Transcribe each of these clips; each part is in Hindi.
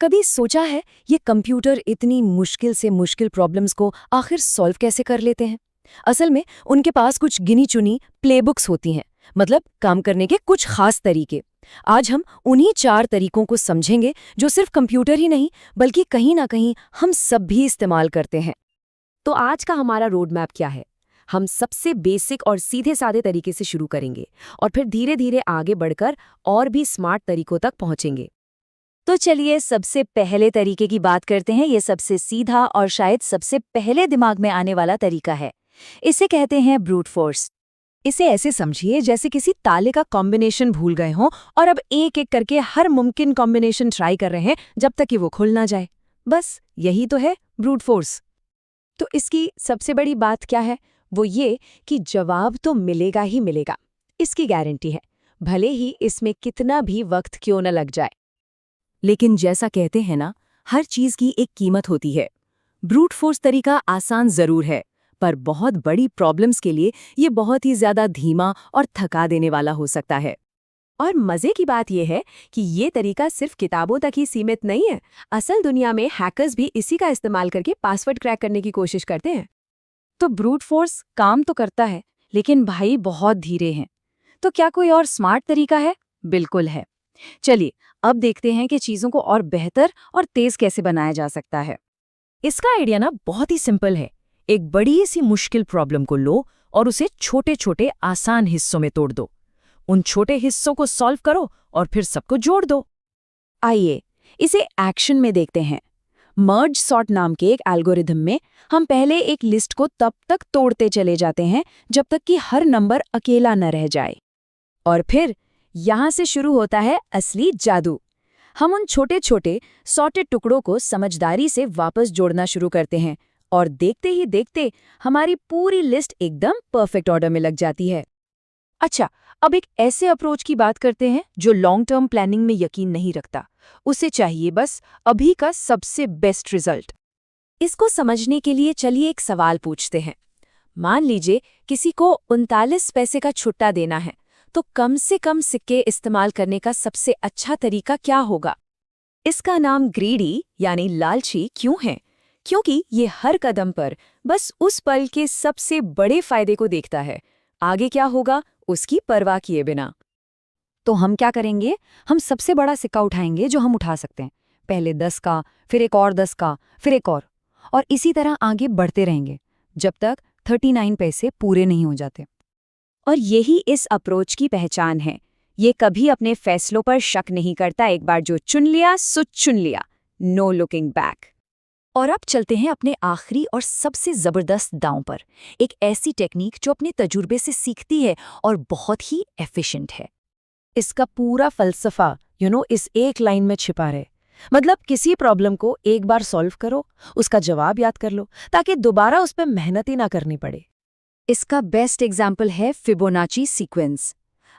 कभी सोचा है ये कंप्यूटर इतनी मुश्किल से मुश्किल प्रॉब्लम्स को आखिर सॉल्व कैसे कर लेते हैं? असल में उनके पास कुछ गिनी चुनी प्लेबुक्स होती हैं, मतलब काम करने के कुछ खास तरीके। आज हम उन्हीं 4 तरीकों को समझेंगे जो सिर्फ कंप्यूटर ही नहीं बल्कि कहीं ना कहीं हम सब भी इस्तेमाल करते हैं। तो आज का हमारा रोड मैप क्या है? हम सबसे बेसिक और सीधे साधे तरीके से शुरू करेंगे और फिर धीरे धीरे आगे बढ़कर और भी स्मार्ट तरीकों तक पहुंचेंगे। तो चलिए सबसे पहले तरीके की बात करते हैं। ये सबसे सीधा और शायद सबसे पहले दिमाग में आने वाला तरीका है। इसे कहते हैं ब्रूट फोर्स। इसे ऐसे समझिए जैसे किसी ताले का कॉम्बिनेशन भूल गए हों और अब एक एक करके हर मुमकिन कॉम्बिनेशन ट्राई कर रहे हैं जब तक कि वो खुल ना जाए। बस यही तो है ब्रूट फोर्स। तो इसकी सबसे बड़ी बात क्या है? वो ये कि जवाब तो मिलेगा ही मिलेगा, इसकी गारंटी है, भले ही इसमें कितना भी वक्त क्यों न लग जाए। लेकिन जैसा कहते हैं ना, हर चीज की एक कीमत होती है। ब्रूट फोर्स तरीका आसान जरूर है, पर बहुत बड़ी प्रॉब्लम्स के लिए ये बहुत ही ज्यादा धीमा और थका देने वाला हो सकता है। और मजे की बात यह है कि ये तरीका सिर्फ किताबों तक ही सीमित नहीं है। असल दुनिया में हैकर्स भी इसी का इस्तेमाल करके पासवर्ड क्रैक करने की कोशिश करते हैं। तो ब्रूट फोर्स काम तो करता है, लेकिन भाई बहुत धीरे हैं। तो क्या कोई और स्मार्ट तरीका है? बिल्कुल है। चलिए अब देखते हैं कि चीजों को और बेहतर और तेज कैसे बनाया जा सकता है। इसका आइडिया ना बहुत ही सिंपल है। एक बड़ी सी मुश्किल प्रॉब्लम को लो और उसे छोटे छोटे आसान हिस्सों में तोड़ दो। उन छोटे हिस्सों को सॉल्व करो और फिर सबको जोड़ दो। आइए इसे एक्शन में देखते हैं। मर्ज सॉर्ट नाम के एक एल्गोरिथम में हम पहले एक लिस्ट को तब तक तोड़ते चले जाते हैं जब तक कि हर नंबर अकेला न रह जाए। और फिर यहाँ से शुरू होता है असली जादू। हम उन छोटे छोटे सॉर्टेड टुकड़ों को समझदारी से वापस जोड़ना शुरू करते हैं और देखते ही देखते हमारी पूरी लिस्ट एकदम परफेक्ट ऑर्डर में लग जाती है। अच्छा, अब एक ऐसे अप्रोच की बात करते हैं जो लॉन्ग टर्म प्लानिंग में यकीन नहीं रखता। उसे चाहिए बस अभी का सबसे बेस्ट रिजल्ट। इसको समझने के लिए चलिए एक सवाल पूछते हैं। मान लीजिए किसी को 39 पैसे का छुट्टा देना है, तो कम से कम सिक्के इस्तेमाल करने का सबसे अच्छा तरीका क्या होगा? इसका नाम ग्रीडी यानी लालची क्यों है? क्योंकि ये हर कदम पर बस उस पल के सबसे बड़े फायदे को देखता है, आगे क्या होगा उसकी परवाह किए बिना। तो हम क्या करेंगे? हम सबसे बड़ा सिक्का उठाएंगे जो हम उठा सकते हैं। पहले 10 का, फिर एक और 10 का, फिर एक और इसी तरह आगे बढ़ते रहेंगे जब तक 39 पैसे पूरे नहीं हो जाते। और यही इस अप्रोच की पहचान है। ये कभी अपने फैसलों पर शक नहीं करता। एक बार जो चुन लिया सो चुन लिया, नो लुकिंग बैक। और अब चलते हैं अपने आखिरी और सबसे जबरदस्त दांव पर, एक ऐसी टेक्निक जो अपने तजुर्बे से सीखती है और बहुत ही एफिशिएंट है। इसका पूरा फलसफा इस एक लाइन में छिपा है। मतलब किसी प्रॉब्लम को एक बार सॉल्व करो, उसका जवाब याद कर लो, ताकि दोबारा उस पर मेहनत ही ना करनी पड़े। इसका बेस्ट एग्जाम्पल है फिबोनाची सीक्वेंस।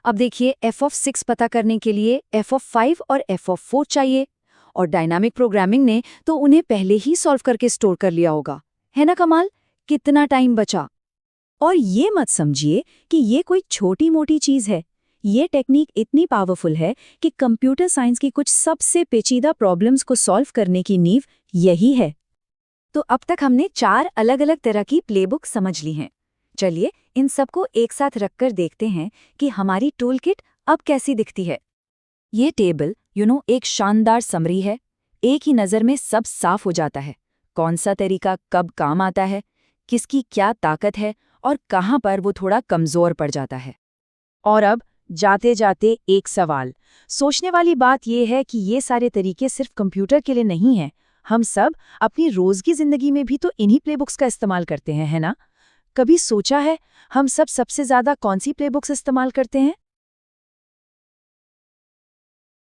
अब देखिए, f(6) पता करने के लिए f(5) और f(4) चाहिए, और डायनामिक प्रोग्रामिंग ने तो उन्हें पहले ही सॉल्व करके स्टोर कर लिया होगा। है ना कमाल? कितना टाइम बचा। और ये मत समझिए कि ये कोई छोटी मोटी चीज़ है। ये टेक्निक इतनी पावरफुल है कि कंप्यूटर साइंस की कुछ सबसे पेचीदा प्रॉब्लम्स को सॉल्व करने की नींव यही है। तो अब तक हमने 4 अलग अलग तरह की प्लेबुक समझ ली हैं। चलिए इन सबको एक साथ रखकर देखते हैं कि हमारी टूल किट अब कैसी दिखती है। ये टेबल एक शानदार समरी है। एक ही नज़र में सब साफ हो जाता है। कौन सा तरीका कब काम आता है, किसकी क्या ताकत है और कहाँ पर वो थोड़ा कमज़ोर पड़ जाता है। और अब जाते जाते एक सवाल। सोचने वाली बात यह है कि ये सारे तरीके सिर्फ कंप्यूटर के लिए नहीं हैं। हम सब अपनी रोज़ की ज़िंदगी में भी तो इन्हीं प्लेबुक्स का इस्तेमाल करते हैं, है ना? कभी सोचा है हम सब सबसे ज़्यादा कौन सी प्लेबुक्स इस्तेमाल करते हैं?